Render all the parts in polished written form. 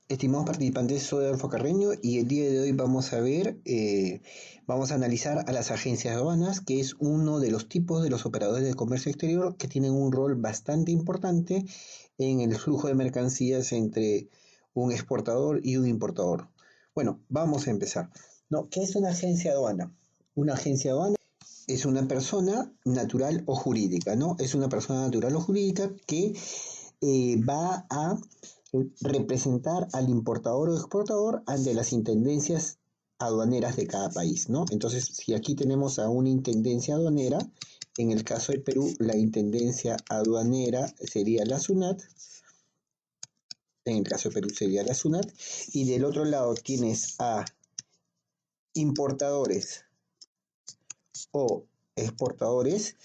Estimados participantes, soy Adolfo Carreño y el día de hoy vamos a ver, vamos a analizar a las agencias de aduanas, que es uno de los tipos de los operadores de comercio exterior que tienen un rol bastante importante en el flujo de mercancías entre un exportador y un importador. Bueno, vamos a empezar. ¿No? ¿Qué es una agencia de aduana? Una agencia de aduana es una persona natural o jurídica, ¿no? Es una persona natural o jurídica que va a representar al importador o exportador ante las intendencias aduaneras de cada país, ¿no? Entonces, si aquí tenemos a una intendencia aduanera, en el caso de Perú, la intendencia aduanera sería la SUNAT, en el caso de Perú sería la SUNAT, y del otro lado tienes a importadores o exportadores.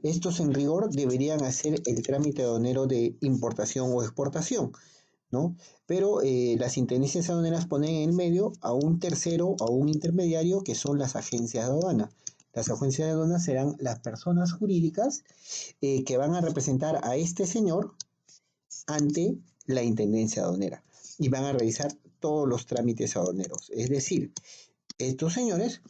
Estos en rigor deberían hacer el trámite aduanero de importación o exportación, ¿no? Pero las intendencias aduaneras ponen en el medio a un tercero, a un intermediario, que son las agencias de aduana. Las agencias de aduana serán las personas jurídicas que van a representar a este señor ante la intendencia aduanera y van a realizar todos los trámites aduaneros. Es decir, estos señores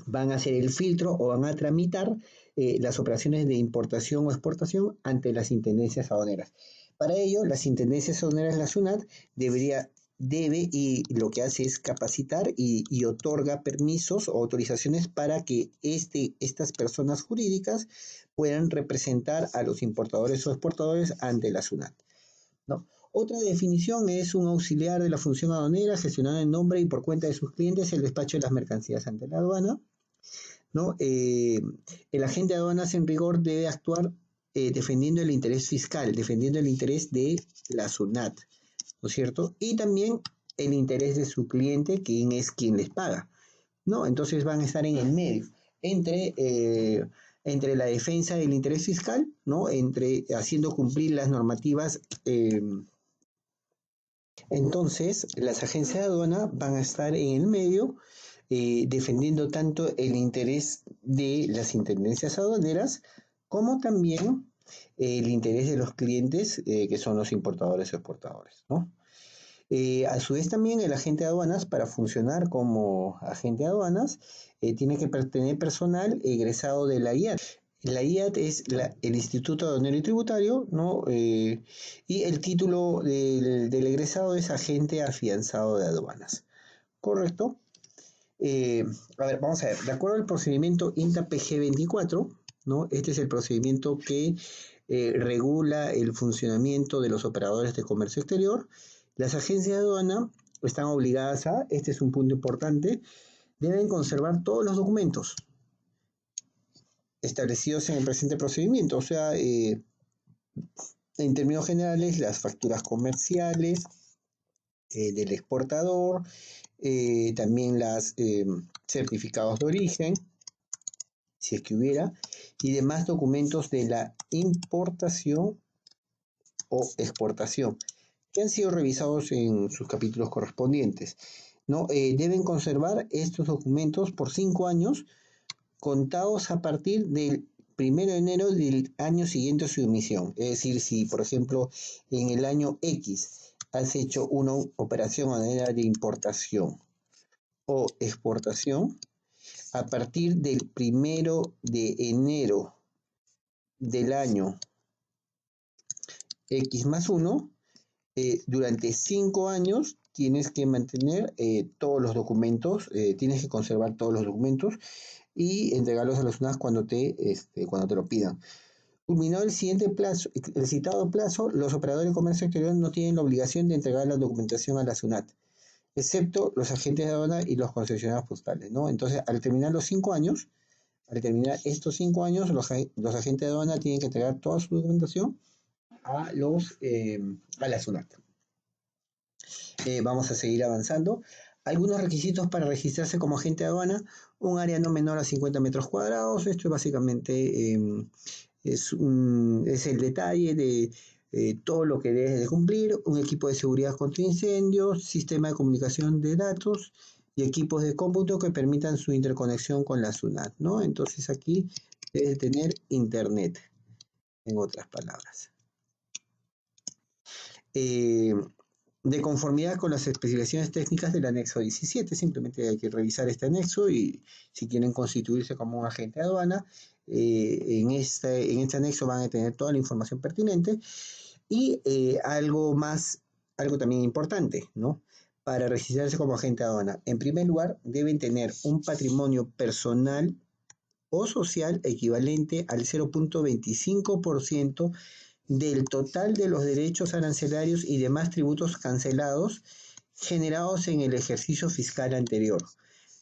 van a hacer el filtro o van a tramitar las operaciones de importación o exportación ante las intendencias aduaneras. Para ello, las intendencias aduaneras de la SUNAT debe y lo que hace es capacitar y otorga permisos o autorizaciones para que estas personas jurídicas puedan representar a los importadores o exportadores ante la SUNAT, ¿no? Otra definición es un auxiliar de la función aduanera gestionando en nombre y por cuenta de sus clientes el despacho de las mercancías ante la aduana, ¿no? El agente de aduanas en rigor debe actuar defendiendo el interés fiscal, defendiendo el interés de la SUNAT, ¿no es cierto? Y también el interés de su cliente, quien es quien les paga, ¿no? Entonces van a estar en el medio, entre la defensa del interés fiscal, ¿no? Entre haciendo cumplir las normativas. Entonces, las agencias de aduana van a estar en el medio defendiendo tanto el interés de las intendencias aduaneras como también el interés de los clientes que son los importadores o exportadores, ¿no? A su vez también el agente de aduanas, para funcionar como agente de aduanas, tiene que tener personal egresado de la IAT. La IAT es el Instituto Aduanero y Tributario, ¿no? Y el título del egresado es agente afianzado de aduanas. ¿Correcto? Eh, a ver, vamos a ver. De acuerdo al procedimiento INTA PG 24, ¿no? Este es el procedimiento que regula el funcionamiento de los operadores de comercio exterior. Las agencias de aduana están obligadas a, este es un punto importante, deben conservar todos los documentos establecidos en el presente procedimiento, o sea, en términos generales, las facturas comerciales del exportador, también los certificados de origen, si es que hubiera, y demás documentos de la importación o exportación, que han sido revisados en sus capítulos correspondientes, ¿no? Deben conservar estos documentos por 5 años, contados a partir del 1 de enero del año siguiente a su emisión. Es decir, si por ejemplo en el año X has hecho una operación a manera de importación o exportación, a partir del 1 de enero del año X más 1, durante 5 años tienes que mantener todos los documentos, tienes que conservar todos los documentos y entregarlos a los SUNAT cuando te lo pidan. Culminado el siguiente plazo, el citado plazo, los operadores de comercio exterior no tienen la obligación de entregar la documentación a la SUNAT, excepto los agentes de aduana y los concesionarios postales, ¿no? Entonces, al terminar estos 5 años, los agentes de aduana tienen que entregar toda su documentación a la SUNAT. Vamos a seguir avanzando. Algunos requisitos para registrarse como agente de aduana: un área no menor a 50 metros cuadrados. Esto es básicamente es el detalle de todo lo que debes de cumplir: un equipo de seguridad contra incendios, sistema de comunicación de datos y equipos de cómputo que permitan su interconexión con la SUNAT, ¿no? Entonces aquí debes tener internet, en otras palabras. Eh, de conformidad con las especificaciones técnicas del anexo 17. Simplemente hay que revisar este anexo y si quieren constituirse como un agente de aduana, en este anexo van a tener toda la información pertinente. Y algo más, algo también importante, ¿no? Para registrarse como agente de aduana, en primer lugar, deben tener un patrimonio personal o social equivalente al 0.25% del total de los derechos arancelarios y demás tributos cancelados generados en el ejercicio fiscal anterior,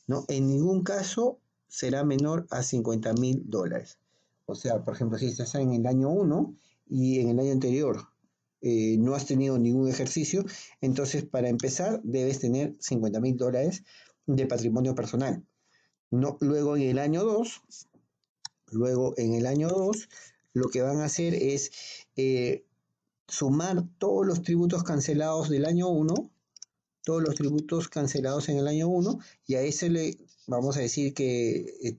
¿no? En ningún caso será menor a $50,000. O sea, por ejemplo, si estás en el año 1 y en el año anterior no has tenido ningún ejercicio, entonces para empezar debes tener $50,000 de patrimonio personal. No, luego en el año 2 lo que van a hacer es eh, sumar todos los tributos cancelados del año 1, todos los tributos cancelados en el año 1, y a ese le vamos a decir que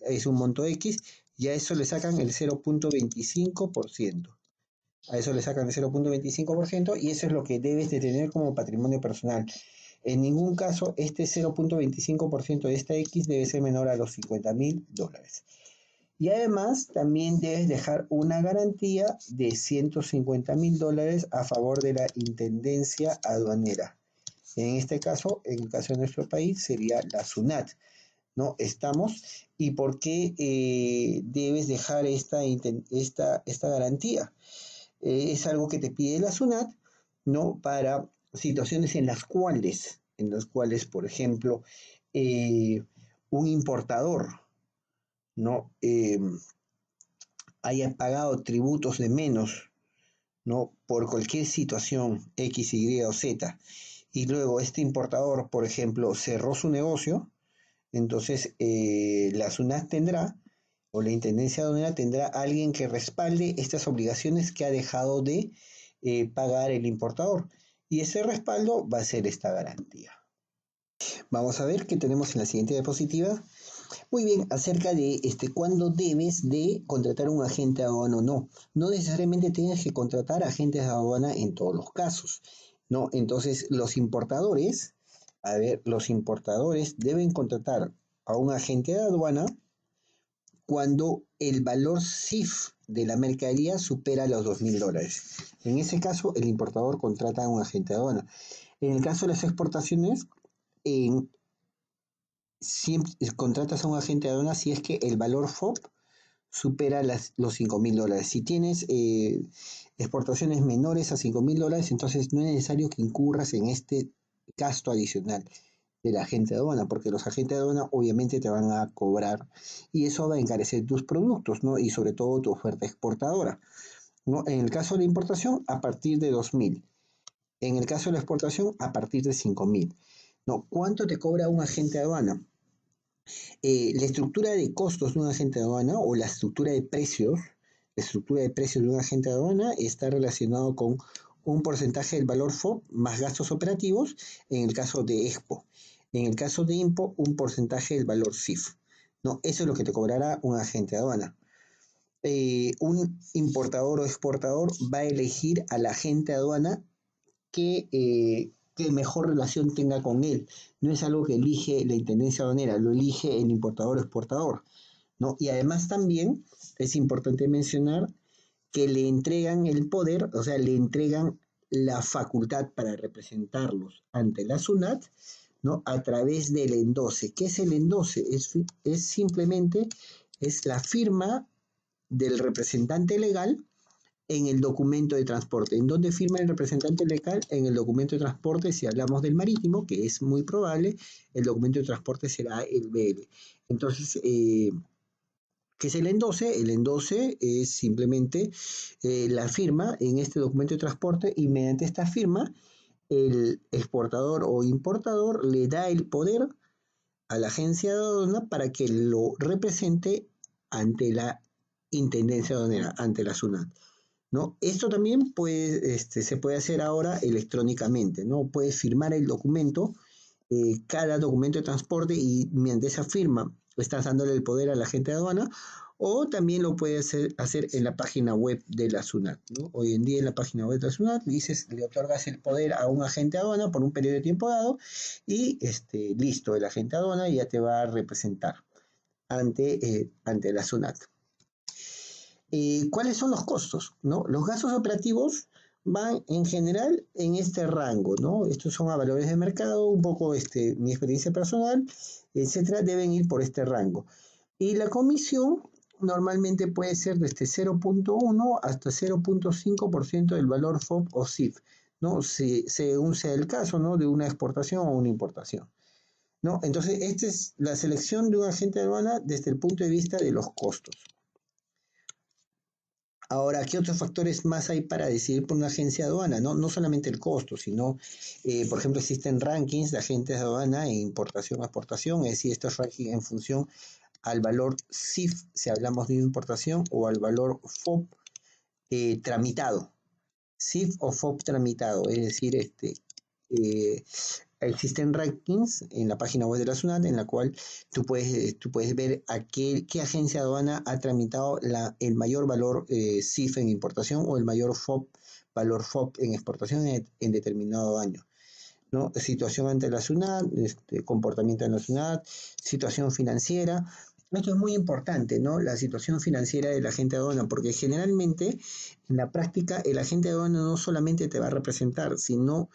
es un monto X, y a eso le sacan el 0.25%. A eso le sacan el 0.25% y eso es lo que debes de tener como patrimonio personal. En ningún caso, este 0.25% de esta X debe ser menor a los $50,000. Y además, también debes dejar una garantía de $150,000 a favor de la Intendencia Aduanera. En este caso, en el caso de nuestro país, sería la SUNAT, ¿no? Estamos. ¿Y por qué debes dejar esta garantía? Es algo que te pide la SUNAT, ¿no? Para situaciones en las cuales, por ejemplo, un importador, ¿no? Haya pagado tributos de menos, ¿no? Por cualquier situación X, Y o Z, y luego este importador, por ejemplo, cerró su negocio, entonces la SUNAT tendrá, o la Intendencia Aduanera tendrá alguien que respalde estas obligaciones que ha dejado de pagar el importador. Y ese respaldo va a ser esta garantía. Vamos a ver qué tenemos en la siguiente diapositiva. Muy bien, acerca de cuándo debes de contratar un agente de aduana o no. No necesariamente tienes que contratar agentes de aduana en todos los casos, ¿no? Entonces, los importadores deben contratar a un agente de aduana cuando el valor CIF de la mercadería supera los $2,000. En ese caso, el importador contrata a un agente de aduana. En el caso de las exportaciones, en siempre contratas a un agente de aduana si es que el valor FOB supera los $5,000. Si tienes exportaciones menores a $5,000, entonces no es necesario que incurras en este gasto adicional del agente de aduana, porque los agentes de aduana obviamente te van a cobrar y eso va a encarecer tus productos, ¿no? Y sobre todo tu oferta exportadora, ¿no? En el caso de la importación, a partir de 2,000. En el caso de la exportación, a partir de 5,000. ¿No? ¿Cuánto te cobra un agente de aduana? La estructura de costos de un agente de aduana o la estructura de precios de un agente de aduana está relacionado con un porcentaje del valor FOB más gastos operativos en el caso de Expo. En el caso de IMPO, un porcentaje del valor CIF. ¿No? Eso es lo que te cobrará un agente de aduana. Un importador o exportador va a elegir al agente de aduana que mejor relación tenga con él. No es algo que elige la Intendencia Aduanera, lo elige el importador o exportador, ¿no? Y además también es importante mencionar que le entregan el poder, o sea, le entregan la facultad para representarlos ante la SUNAT, ¿no? A través del endose. ¿Qué es el endose? Es simplemente la firma del representante legal en el documento de transporte. ¿En dónde firma el representante legal? En el documento de transporte, si hablamos del marítimo, que es muy probable, el documento de transporte será el BL. Entonces, ¿qué es el endose? El endose es simplemente la firma en este documento de transporte y mediante esta firma el exportador o importador le da el poder a la agencia de aduana para que lo represente ante la Intendencia Aduanera, ante la SUNAT, ¿no? Esto también se puede hacer ahora electrónicamente, ¿no? Puedes firmar el documento, cada documento de transporte y mediante esa firma estás dándole el poder a la agente de aduana o también lo puede hacer en la página web de la SUNAT, ¿no? Hoy en día en la página web de la SUNAT le otorgas el poder a un agente de aduana por un periodo de tiempo dado y listo, el agente de aduana ya te va a representar ante la SUNAT. ¿Cuáles son los costos? ¿No? Los gastos operativos van en general en este rango, ¿no? Estos son a valores de mercado, un poco mi experiencia personal, etcétera, deben ir por este rango. Y la comisión normalmente puede ser desde 0.1 hasta 0.5% del valor FOB o CIF, ¿no? Según sea el caso, ¿no? De una exportación o una importación, ¿no? Entonces, esta es la selección de un agente de aduana desde el punto de vista de los costos. Ahora, ¿qué otros factores más hay para decidir por una agencia de aduana? No solamente el costo, sino, por ejemplo, existen rankings de agentes de aduana en importación o exportación, es decir, estos rankings en función al valor CIF, si hablamos de importación, o al valor FOB tramitado. CIF o FOB tramitado, es decir, existen rankings en la página web de la SUNAT en la cual tú puedes ver qué agencia de aduana ha tramitado el mayor valor CIF en importación o el mayor valor FOB en exportación en determinado año, ¿no? Situación ante la SUNAT, comportamiento en la SUNAT, situación financiera. Esto es muy importante, ¿no? La situación financiera del agente de aduana, porque generalmente en la práctica el agente de aduana no solamente te va a representar, no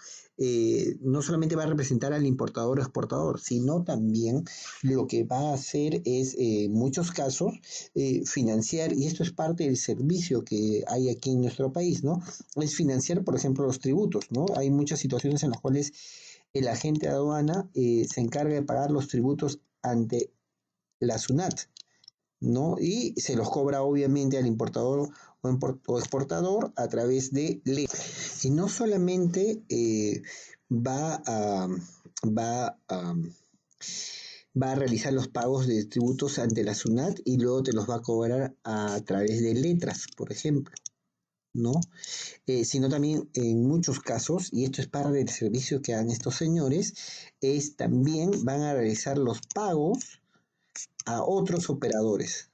solamente va a representar al importador o exportador, sino también lo que va a hacer es, en muchos casos, financiar, y esto es parte del servicio que hay aquí en nuestro país, ¿no? Es financiar, por ejemplo, los tributos, ¿no? Hay muchas situaciones en las cuales el agente de aduana se encarga de pagar los tributos ante la SUNAT, ¿no? Y se los cobra obviamente al importador o exportador a través de ley. Y no solamente va a, va a, va a realizar los pagos de tributos ante la SUNAT y luego te los va a cobrar a través de letras, por ejemplo, ¿no? Sino también en muchos casos, y esto es parte del servicio que dan estos señores, también van a realizar los pagos a otros operadores,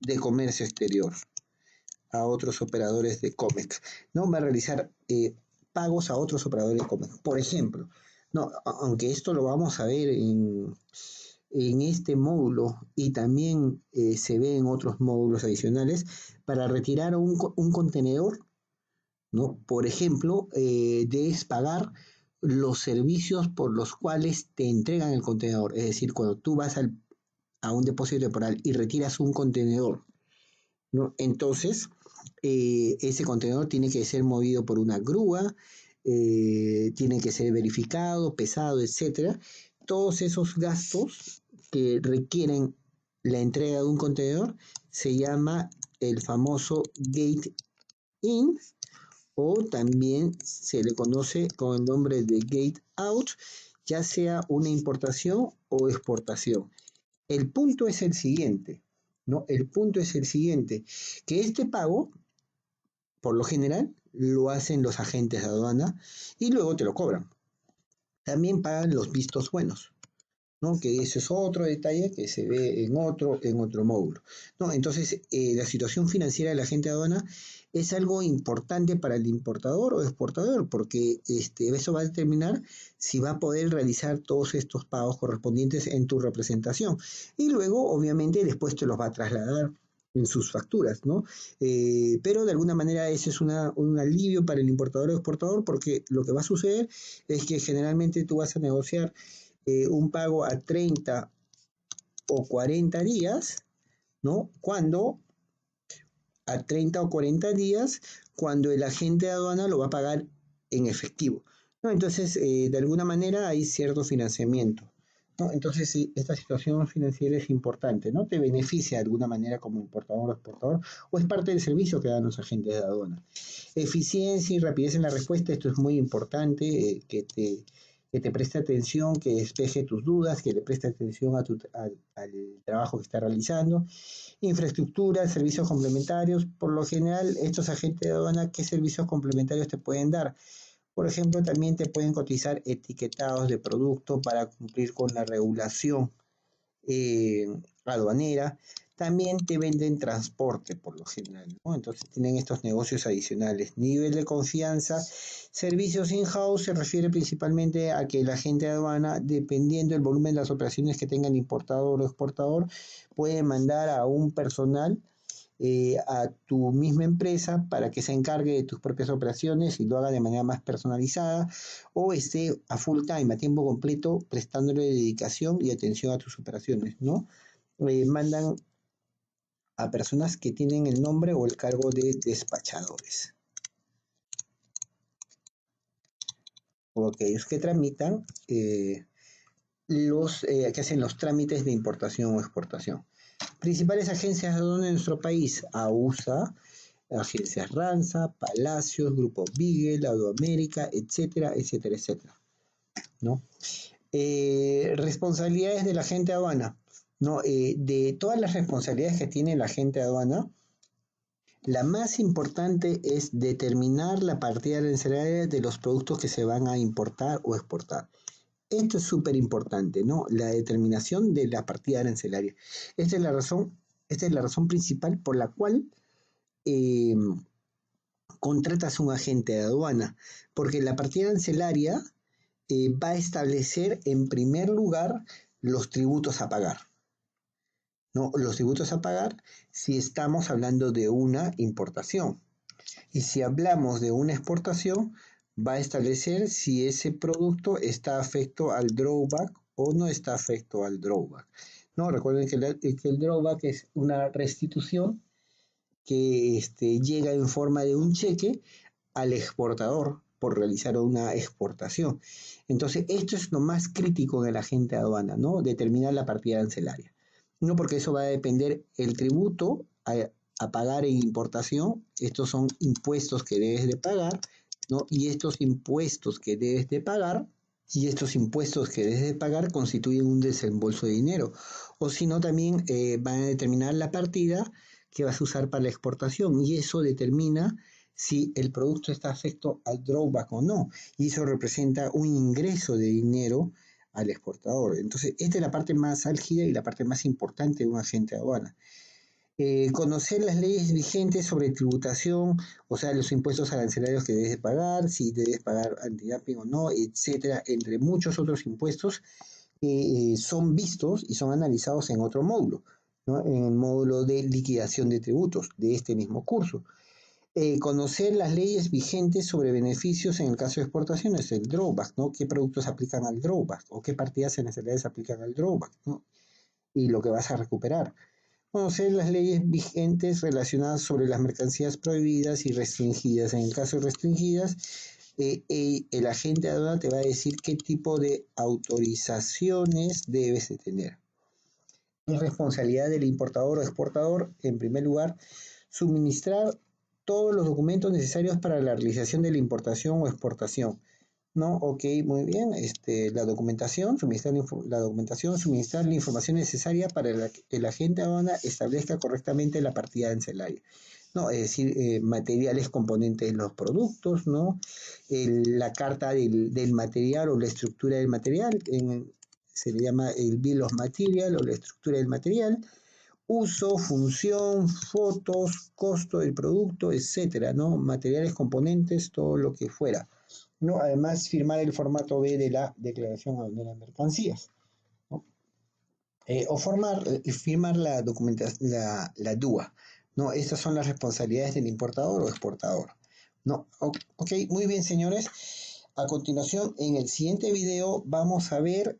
de comercio exterior, a otros operadores de COMEX, ¿no? Va a realizar pagos a otros operadores de COMEX. Por ejemplo, no, aunque esto lo vamos a ver en este módulo y también se ve en otros módulos adicionales, para retirar un contenedor, ¿no? Por ejemplo, debes pagar los servicios por los cuales te entregan el contenedor. Es decir, cuando tú vas a un depósito temporal y retiras un contenedor, ¿no? Entonces, ese contenedor tiene que ser movido por una grúa, tiene que ser verificado, pesado, etcétera. Todos esos gastos que requieren la entrega de un contenedor se llama el famoso gate in, o también se le conoce con el nombre de gate out, ya sea una importación o exportación. El punto es el siguiente, ¿no? El punto es el siguiente, que este pago, por lo general, lo hacen los agentes de aduana y luego te lo cobran. También pagan los vistos buenos, ¿no? Que ese es otro detalle que se ve en otro módulo, ¿no? Entonces, la situación financiera del agente de aduana es algo importante para el importador o exportador, porque eso va a determinar si va a poder realizar todos estos pagos correspondientes en tu representación. Y luego, obviamente, después te los va a trasladar en sus facturas, ¿no? Pero de alguna manera ese es un alivio para el importador o exportador, porque lo que va a suceder es que generalmente tú vas a negociar un pago a 30 o 40 días, ¿no? A 30 o 40 días, cuando el agente de aduana lo va a pagar en efectivo, ¿no? Entonces, de alguna manera hay cierto financiamiento, ¿no? Entonces, sí, esta situación financiera es importante, ¿no? Te beneficia de alguna manera como importador o exportador, o es parte del servicio que dan los agentes de aduana. Eficiencia y rapidez en la respuesta, esto es muy importante, que te preste atención, que despeje tus dudas, que le preste atención al trabajo que está realizando. Infraestructura, servicios complementarios. Por lo general, estos agentes de aduana, ¿qué servicios complementarios te pueden dar? Por ejemplo, también te pueden cotizar etiquetados de producto para cumplir con la regulación eh, aduanera. También te venden transporte por lo general, ¿no? Entonces tienen estos negocios adicionales. Nivel de confianza. Servicios in-house se refiere principalmente a que la gente de aduana, dependiendo del volumen de las operaciones que tengan importador o exportador, puede mandar a un personal a tu misma empresa para que se encargue de tus propias operaciones y lo haga de manera más personalizada o esté a full time, a tiempo completo, prestándole dedicación y atención a tus operaciones, ¿no? Mandan a personas que tienen el nombre o el cargo de despachadores, o aquellos que tramitan que hacen los trámites de importación o exportación. Principales agencias de aduana en nuestro país: AUSA, agencias Ranza, Palacios, Grupo Beagle, Aduamérica, etcétera, etcétera, etcétera, ¿no? Responsabilidades de la agente de aduana, ¿no? De todas las responsabilidades que tiene la agente de aduana, la más importante es determinar la partida arancelaria de los productos que se van a importar o exportar. Esto es súper importante, ¿no? La determinación de la partida arancelaria. Esta es la razón, esta es la razón principal por la cual eh, contratas un agente de aduana, porque la partida arancelaria va a establecer en primer lugar los tributos a pagar, ¿no? Los tributos a pagar si estamos hablando de una importación. Y si hablamos de una exportación, va a establecer si ese producto está afecto al drawback o no está afecto al drawback. No, recuerden que el drawback es una restitución que llega en forma de un cheque al exportador por realizar una exportación. Entonces, esto es lo más crítico de la agente de aduana, ¿no? Determinar la partida arancelaria. No, porque eso va a depender el tributo a pagar en importación. Estos son impuestos que debes de pagar, ¿no? Y estos impuestos que debes de pagar constituyen un desembolso de dinero. O si no, también van a determinar la partida que vas a usar para la exportación y eso determina si el producto está afecto al drawback o no. Y eso representa un ingreso de dinero al exportador. Entonces, esta es la parte más álgida y la parte más importante de un agente de aduana. Conocer las leyes vigentes sobre tributación, o sea, los impuestos arancelarios que debes pagar, si debes pagar antidumping o no, etcétera, entre muchos otros impuestos que son vistos y son analizados en otro módulo, ¿no? En el módulo de liquidación de tributos de este mismo curso. Conocer las leyes vigentes sobre beneficios en el caso de exportaciones, el drawback, ¿no? ¿Qué productos aplican al drawback o qué partidas arancelarias aplican al drawback, ¿no? Y lo que vas a recuperar. Conocer las leyes vigentes relacionadas sobre las mercancías prohibidas y restringidas. En el caso de restringidas, el agente de aduana te va a decir qué tipo de autorizaciones debes de tener. Es responsabilidad del importador o exportador, en primer lugar, suministrar todos los documentos necesarios para la realización de la importación o exportación. ¿No? Ok, muy bien. La documentación, suministrar la información necesaria para que el agente de aduana establezca correctamente la partida arancelaria. ¿No? Es decir, materiales componentes de los productos, ¿no? La carta del material o la estructura del material, se le llama el Bill of Material o la estructura del material, uso, función, fotos, costo del producto, etcétera, ¿no? Materiales, componentes, todo lo que fuera, ¿no? Además, firmar el formato B de la declaración aduanera de mercancías, ¿no? Firmar la documentación, la DUA, ¿no? Estas son las responsabilidades del importador o exportador, ¿no? Ok, muy bien, señores. A continuación, en el siguiente video, vamos a ver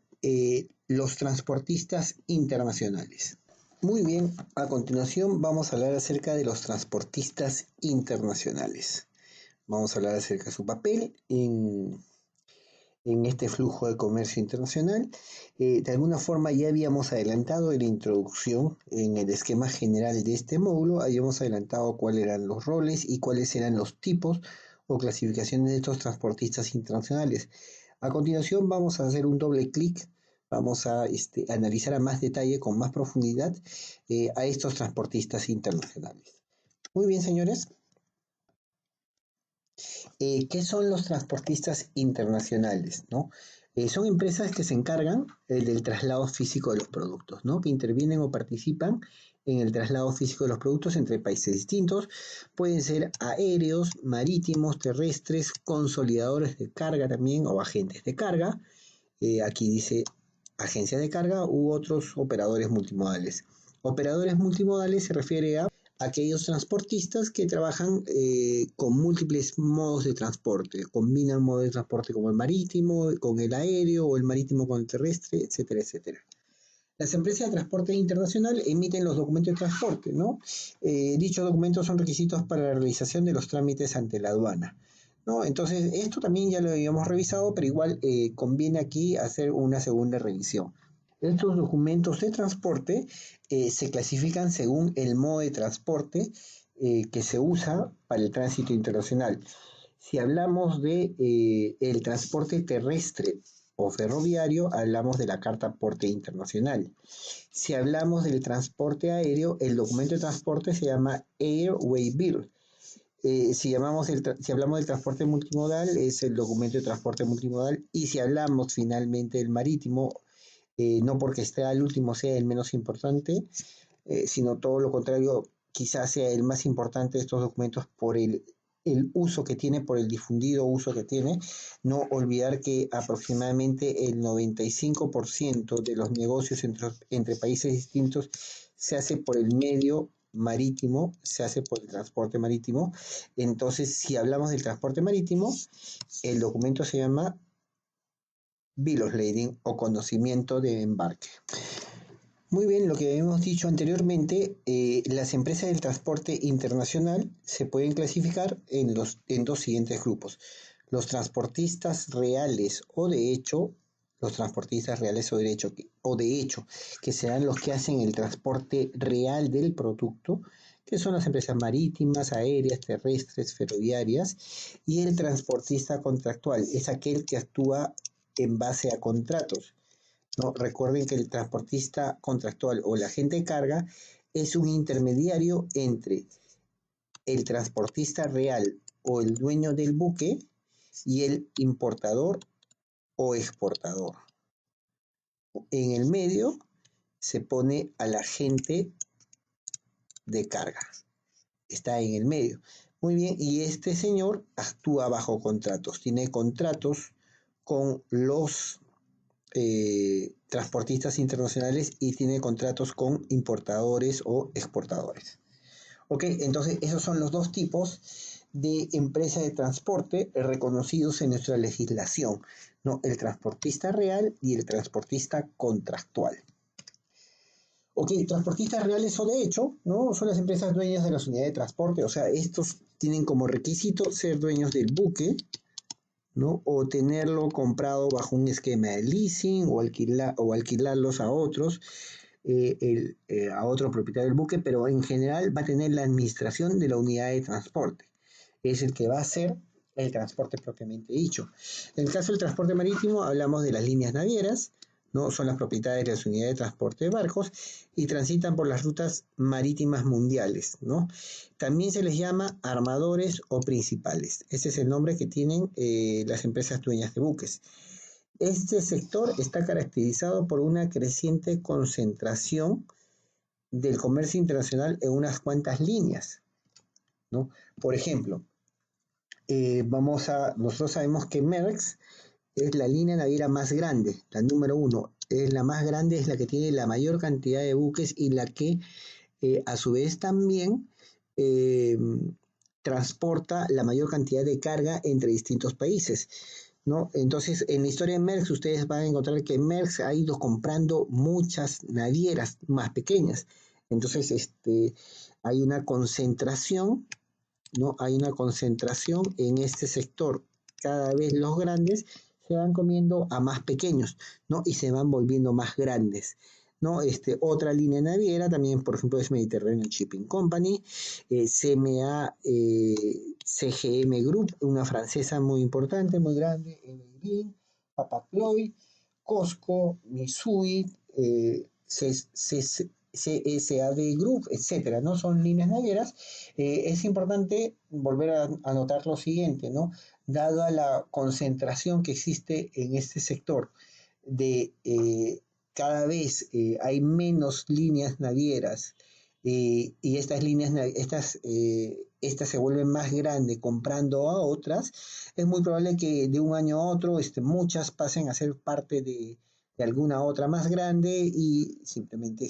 los transportistas internacionales. Muy bien, a continuación vamos a hablar acerca de los transportistas internacionales. Vamos a hablar acerca de su papel en este flujo de comercio internacional. De alguna forma ya habíamos adelantado en la introducción, en el esquema general de este módulo, habíamos adelantado cuáles eran los roles y cuáles eran los tipos o clasificaciones de estos transportistas internacionales. A continuación vamos a hacer un doble clic, vamos a analizar a más detalle, con más profundidad, a estos transportistas internacionales. Muy bien, señores. ¿Qué son los transportistas internacionales, no? Son empresas que se encargan del traslado físico de los productos, ¿no? Que intervienen o participan en el traslado físico de los productos entre países distintos. Pueden ser aéreos, marítimos, terrestres, consolidadores de carga también o agentes de carga. Aquí dice agencias de carga u otros operadores multimodales. Operadores multimodales se refiere a aquellos transportistas que trabajan con múltiples modos de transporte, combinan modos de transporte como el marítimo, con el aéreo o el marítimo con el terrestre, etcétera, etcétera. Las empresas de transporte internacional emiten los documentos de transporte, ¿no? Dichos documentos son requisitos para la realización de los trámites ante la aduana, ¿no? Entonces, esto también ya lo habíamos revisado, pero igual conviene aquí hacer una segunda revisión. Estos documentos de transporte se clasifican según el modo de transporte que se usa para el tránsito internacional. Si hablamos de el transporte terrestre o ferroviario, hablamos de la Carta Porte Internacional. Si hablamos del transporte aéreo, el documento de transporte se llama Airway Bill. Si hablamos del transporte multimodal, es el documento de transporte multimodal. Y si hablamos finalmente del marítimo, no porque esté al último sea el menos importante, sino todo lo contrario, quizás sea el más importante de estos documentos por el uso que tiene, por el difundido uso que tiene. No olvidar que aproximadamente el 95% de los negocios entre países distintos se hace por el medio marítimo, se hace por el transporte marítimo. Entonces, si hablamos del transporte marítimo, el documento se llama Bill of Lading o conocimiento de embarque. Muy bien, lo que habíamos dicho anteriormente, las empresas del transporte internacional se pueden clasificar en dos siguientes grupos. Los transportistas reales o de hecho, los transportistas reales o de hecho, que serán los que hacen el transporte real del producto, que son las empresas marítimas, aéreas, terrestres, ferroviarias, y el transportista contractual, es aquel que actúa en base a contratos, ¿no? Recuerden que el transportista contractual o el agente de carga es un intermediario entre el transportista real o el dueño del buque y el importador o exportador. En el medio se pone al agente de carga. Está en el medio. Muy bien, y este señor actúa bajo contratos. Tiene contratos con los transportistas internacionales y tiene contratos con importadores o exportadores. Ok, entonces esos son los dos tipos de empresa de transporte reconocidos en nuestra legislación, ¿no? El transportista real y el transportista contractual. Ok, transportistas reales o de hecho, ¿no? Son las empresas dueñas de las unidades de transporte, o sea, estos tienen como requisito ser dueños del buque, ¿no? O tenerlo comprado bajo un esquema de leasing o alquilarlos a otros, a otro propietario del buque, pero en general va a tener la administración de la unidad de transporte. Es el que va a hacer el transporte propiamente dicho. En el caso del transporte marítimo, hablamos de las líneas navieras, ¿no? Son las propietarias de las unidades de transporte de barcos y transitan por las rutas marítimas mundiales, ¿no? También se les llama armadores o principales. Ese es el nombre que tienen las empresas dueñas de buques. Este sector está caracterizado por una creciente concentración del comercio internacional en unas cuantas líneas, ¿no? Por ejemplo, nosotros sabemos que Maersk es la línea naviera más grande, la número uno. Es la más grande, es la que tiene la mayor cantidad de buques y la que a su vez también eh, transporta la mayor cantidad de carga entre distintos países, ¿no? Entonces, en la historia de Maersk, ustedes van a encontrar que Maersk ha ido comprando muchas navieras más pequeñas. Entonces, hay una concentración, ¿no? Hay una concentración en este sector. Cada vez los grandes se van comiendo a más pequeños, ¿no? Y se van volviendo más grandes, ¿no? Otra línea naviera también, por ejemplo, es Mediterranean Shipping Company, CMA, CGM Group, una francesa muy importante, muy grande, Evergreen, Hapag-Lloyd, Costco, Mitsui, CSAV Group, etcétera, ¿no? Son líneas navieras. Es importante volver a notar lo siguiente, ¿no? Dado la concentración que existe en este sector de cada vez hay menos líneas navieras y estas se vuelven más grandes comprando a otras, es muy probable que de un año a otro muchas pasen a ser parte de alguna otra más grande y simplemente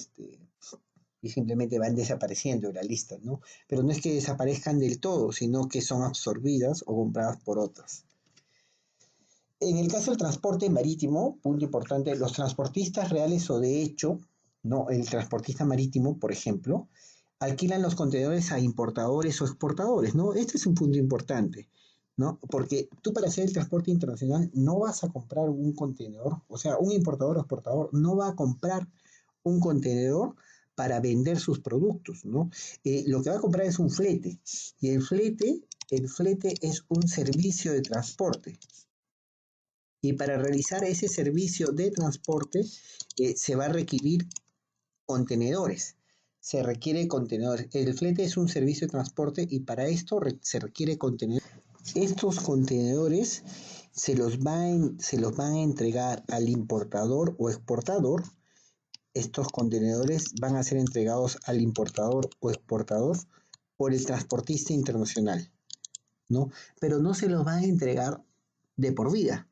van desapareciendo de la lista, ¿no? Pero no es que desaparezcan del todo, sino que son absorbidas o compradas por otras. En el caso del transporte marítimo, punto importante, los transportistas reales o de hecho, no, el transportista marítimo, por ejemplo, alquilan los contenedores a importadores o exportadores, ¿no? Este es un punto importante, ¿no? Porque tú para hacer el transporte internacional no vas a comprar un contenedor, o sea, un importador o exportador no va a comprar un contenedor para vender sus productos, ¿no? Lo que va a comprar es un flete, y el flete es un servicio de transporte. Y para realizar ese servicio de transporte se va a requerir contenedores. Se requiere contenedores. El flete es un servicio de transporte y para esto se requiere contenedores. Estos contenedores se los van a entregar al importador o exportador. Estos contenedores van a ser entregados al importador o exportador por el transportista internacional, ¿no? Pero no se los van a entregar de por vida,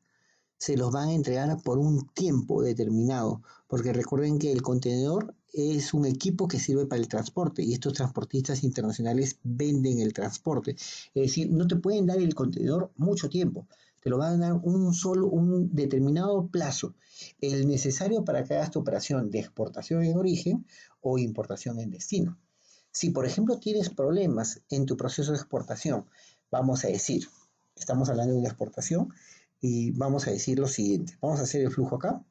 se los van a entregar por un tiempo determinado, porque recuerden que el contenedor es un equipo que sirve para el transporte y estos transportistas internacionales venden el transporte. Es decir, no te pueden dar el contenedor mucho tiempo, te lo van a dar un determinado plazo, el necesario para que hagas tu operación de exportación en origen o importación en destino. Si, por ejemplo, tienes problemas en tu proceso de exportación, vamos a decir, estamos hablando de una exportación, y vamos a decir lo siguiente. Vamos a hacer el flujo acá.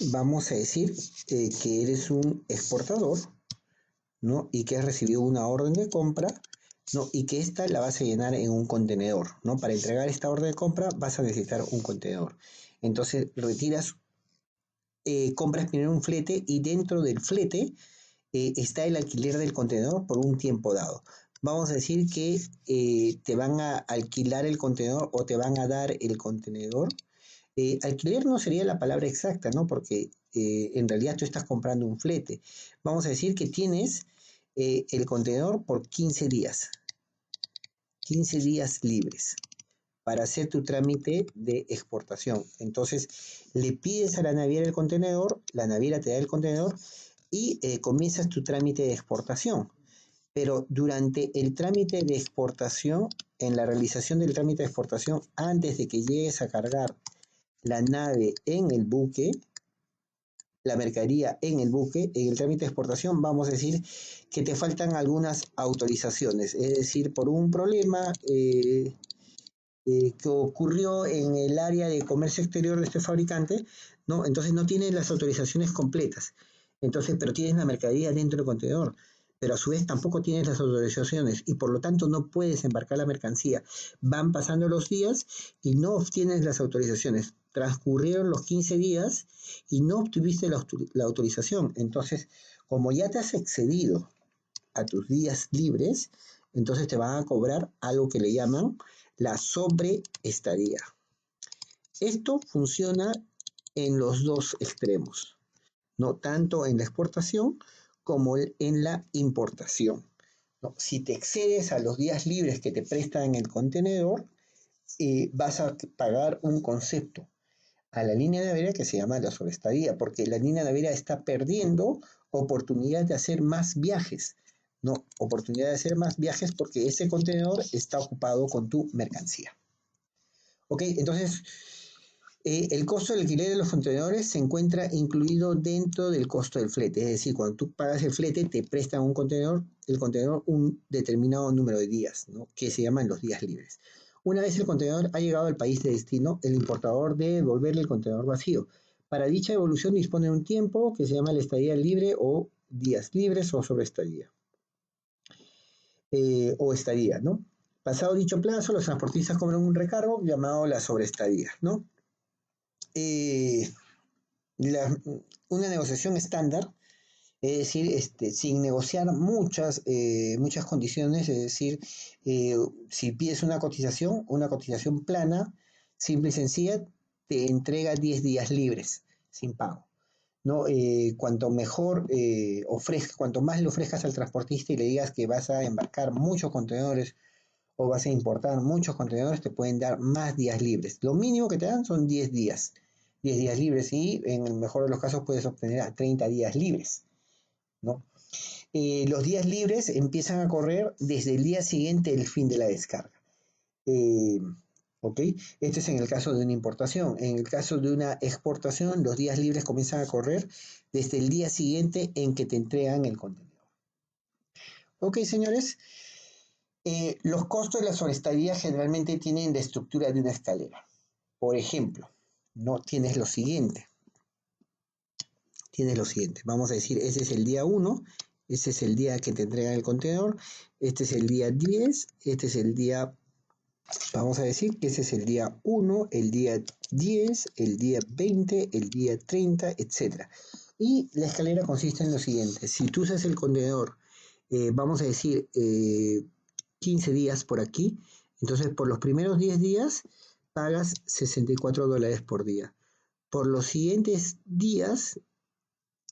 Vamos a decir que eres un exportador, ¿no? Y que has recibido una orden de compra, ¿no? Y que esta la vas a llenar en un contenedor, ¿no? Para entregar esta orden de compra vas a necesitar un contenedor. Entonces compras primero un flete y dentro del flete está el alquiler del contenedor por un tiempo dado. Vamos a decir que te van a alquilar el contenedor o te van a dar el contenedor. Alquiler no sería la palabra exacta, ¿no? Porque en realidad tú estás comprando un flete. Vamos a decir que tienes el contenedor por 15 días. 15 días libres para hacer tu trámite de exportación. Entonces, le pides a la naviera el contenedor, la naviera te da el contenedor y comienzas tu trámite de exportación. Pero durante el trámite de exportación, en la realización del trámite de exportación, antes de que llegues a cargar la nave en el buque, la mercadería en el buque, en el trámite de exportación, vamos a decir que te faltan algunas autorizaciones, es decir, por un problema que ocurrió en el área de comercio exterior de este fabricante, ¿no? Entonces no tienes las autorizaciones completas, entonces, pero tienes la mercadería dentro del contenedor, pero a su vez tampoco tienes las autorizaciones y por lo tanto no puedes embarcar la mercancía. Van pasando los días y no obtienes las autorizaciones. Transcurrieron los 15 días y no obtuviste la autorización. Entonces, como ya te has excedido a tus días libres, entonces te van a cobrar algo que le llaman la sobreestadía. Esto funciona en los dos extremos, no tanto en la exportación como en la importación. ¿No? Si te excedes a los días libres que te prestan el contenedor, vas a pagar un concepto a la línea naviera que se llama la sobreestadía, porque la línea naviera está perdiendo oportunidad de hacer más viajes. No, oportunidad de hacer más viajes porque ese contenedor está ocupado con tu mercancía. Ok, entonces el costo del alquiler de los contenedores se encuentra incluido dentro del costo del flete. Es decir, cuando tú pagas el flete, te prestan el contenedor un determinado número de días, ¿no? Que se llaman los días libres. Una vez el contenedor ha llegado al país de destino, el importador debe devolverle el contenedor vacío. Para dicha devolución dispone de un tiempo que se llama la estadía libre o días libres o sobreestadía. O estadía, ¿no? Pasado dicho plazo, los transportistas cobran un recargo llamado la sobreestadía, ¿no? Eh, una negociación estándar Es decir, sin negociar muchas condiciones, es decir, eh, si pides una cotización plana, simple y sencilla, te entrega 10 días libres, sin pago. ¿No? Cuanto más le ofrezcas al transportista y le digas que vas a embarcar muchos contenedores o vas a importar muchos contenedores, te pueden dar más días libres. Lo mínimo que te dan son 10 días. 10 días libres y en el mejor de los casos puedes obtener a 30 días libres, ¿no? Los días libres empiezan a correr desde el día siguiente del fin de la descarga. Eh, ¿Ok? Este es en el caso de una importación. En el caso de una exportación, los días libres comienzan a correr desde el día siguiente en que te entregan el contenedor. Ok, señores. Los costos de la sobreestadía generalmente tienen la estructura de una escalera. Por ejemplo, no tienes lo siguiente. Tienes lo siguiente. Vamos a decir, ese es el día 1, ese es el día que te entregan el contenedor, este es el día 10, este es el día, vamos a decir que ese es el día 1, el día 10, el día 20, el día 30, etc. Y la escalera consiste en lo siguiente. Si tú usas el contenedor, vamos a decir, 15 días por aquí, entonces por los primeros 10 días pagas $64 por día. Por los siguientes días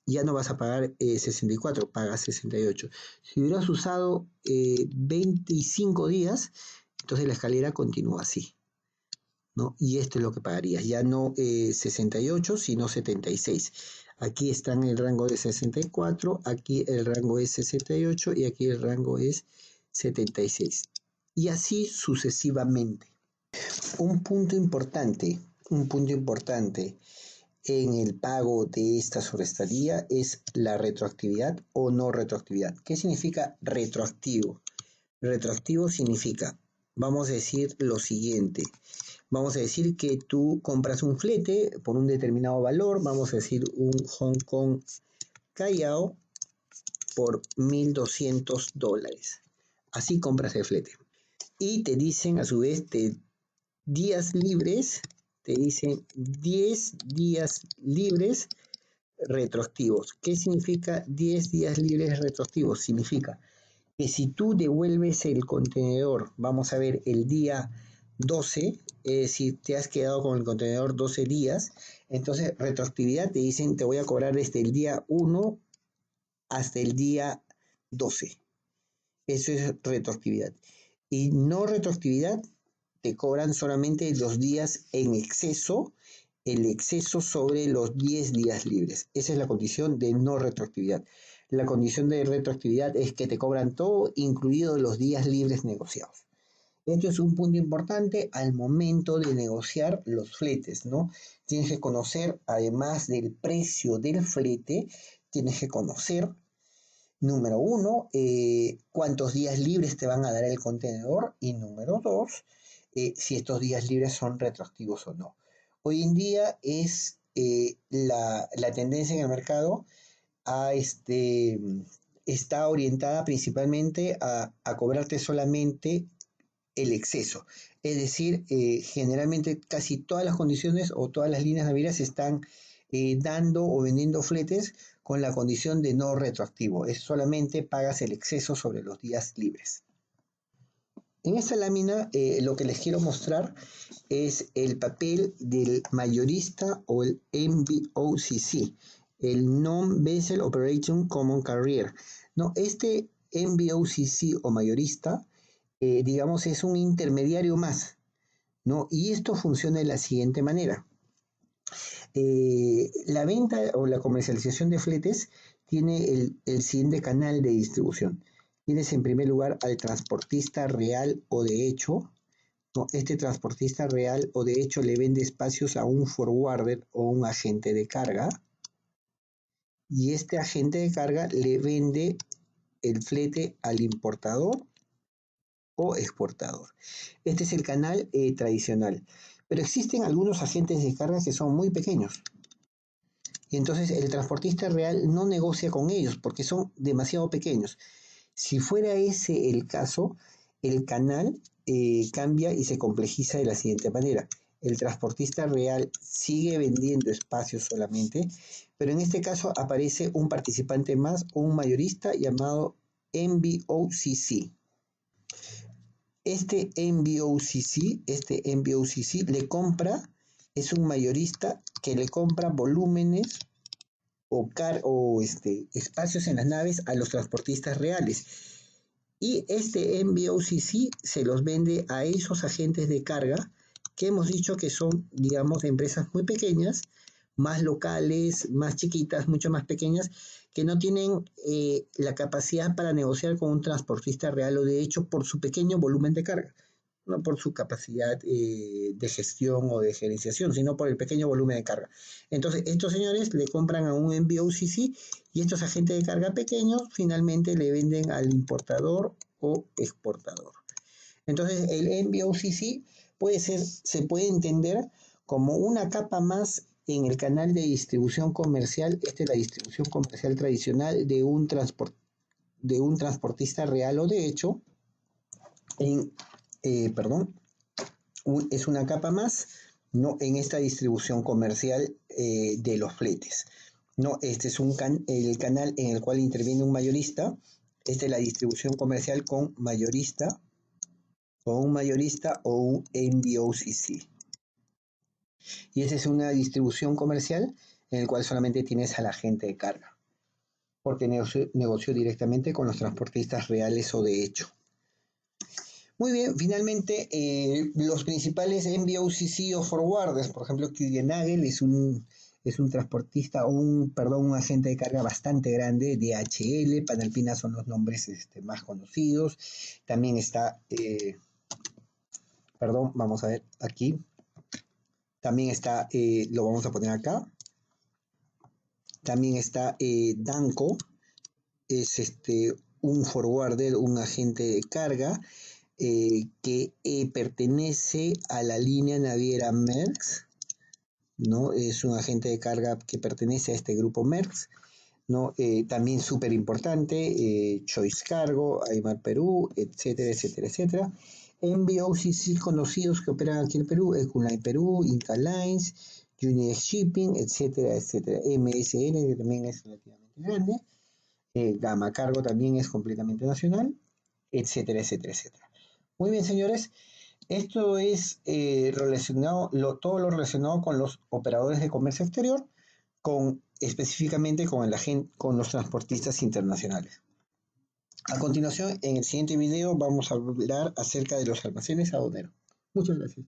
ya no vas a pagar 64, pagas 68. Si hubieras usado 25 días, entonces la escalera continúa así, ¿no? Y esto es lo que pagarías, ya no 68, sino 76. Aquí está en el rango de 64, aquí el rango es 68 y aquí el rango es 76. Y así sucesivamente. Un punto importante en el pago de esta sobreestadía es la retroactividad o no retroactividad. ¿Qué significa retroactivo? Retroactivo significa, vamos a decir lo siguiente, vamos a decir que tú compras un flete por un determinado valor, vamos a decir un Hong Kong Callao por $1,200. Así compras el flete. Y te dicen a su vez días libres, te dicen 10 días libres retroactivos. ¿Qué significa 10 días libres retroactivos? Significa que si tú devuelves el contenedor, vamos a ver, el día 12, es decir, te has quedado con el contenedor 12 días, entonces retroactividad te dicen te voy a cobrar desde el día 1 hasta el día 12. Eso es retroactividad. Y no retroactividad, te cobran solamente los días en exceso, el exceso sobre los 10 días libres. Esa es la condición de no retroactividad. La condición de retroactividad es que te cobran todo, incluidos los días libres negociados. Esto es un punto importante al momento de negociar los fletes, ¿no? Tienes que conocer, además del precio del flete, tienes que conocer, número uno, cuántos días libres te van a dar el contenedor y número dos, si estos días libres son retroactivos o no. Hoy en día es la tendencia en el mercado está orientada principalmente a cobrarte solamente el exceso. Es decir, generalmente casi todas las condiciones o todas las líneas navieras están dando o vendiendo fletes con la condición de no retroactivo. Es solamente pagas el exceso sobre los días libres. En esta lámina lo que les quiero mostrar es el papel del mayorista o el NVOCC, el Non-Vessel Operation Common Carrier. No, este NVOCC o mayorista, digamos, es un intermediario más, ¿no? Y esto funciona de la siguiente manera. La venta o la comercialización de fletes tiene el siguiente canal de distribución. Tienes en primer lugar al transportista real o de hecho. No, este transportista real o de hecho le vende espacios a un forwarder o un agente de carga. Y este agente de carga le vende el flete al importador o exportador. Este es el canal tradicional. Pero existen algunos agentes de carga que son muy pequeños. Y entonces el transportista real no negocia con ellos porque son demasiado pequeños. Si fuera ese el caso, el canal cambia y se complejiza de la siguiente manera. el transportista real sigue vendiendo espacios solamente, pero en este caso aparece un participante más, un mayorista llamado MBOCC. Este MBOCC le compra, es un mayorista que le compra volúmenes o espacios en las naves a los transportistas reales. Y este MBOCC se los vende a esos agentes de carga que hemos dicho que son, digamos, empresas muy pequeñas, más locales, más chiquitas, mucho más pequeñas, que no tienen la capacidad para negociar con un transportista real o de hecho por su pequeño volumen de carga, no por su capacidad de gestión o de gerenciación, sino por el pequeño volumen de carga. Entonces, estos señores le compran a un MBOCC y estos agentes de carga pequeños finalmente le venden al importador o exportador. Entonces, el MBOCC se puede entender como una capa más en el canal de distribución comercial. Esta es la distribución comercial tradicional de un transportista real o de hecho, es una capa más, ¿no? En esta distribución comercial de los fletes. No, este es el canal en el cual interviene un mayorista. Esta es la distribución comercial con un mayorista o un MBOCC. Y esa es una distribución comercial en el cual solamente tienes al agente de carga, porque negoció directamente con los transportistas reales o de hecho. Muy bien, finalmente los principales MBOCC o forwarders, por ejemplo, Kuehne+Nagel es un transportista, un agente de carga bastante grande, DHL, Panalpina son los nombres más conocidos. También está, vamos a ver aquí. También está, lo vamos a poner acá. También está Danco, es un forwarder, un agente de carga que pertenece a la línea naviera Maersk, ¿no? Es un agente de carga que pertenece a este grupo Maersk, ¿no? También súper importante, Choice Cargo, Aymar Perú, etcétera, etcétera, etcétera. MBOCC conocidos que operan aquí en Perú, Ecoline Perú, Inca Lines, United Shipping, etcétera, etcétera. MSN, que también es relativamente grande. Gama Cargo también es completamente nacional, etcétera, etcétera, etcétera. Muy bien, señores. Esto es todo lo relacionado con los operadores de comercio exterior, específicamente con los transportistas internacionales. A continuación, en el siguiente video vamos a hablar acerca de los almacenes aduaneros. Muchas gracias.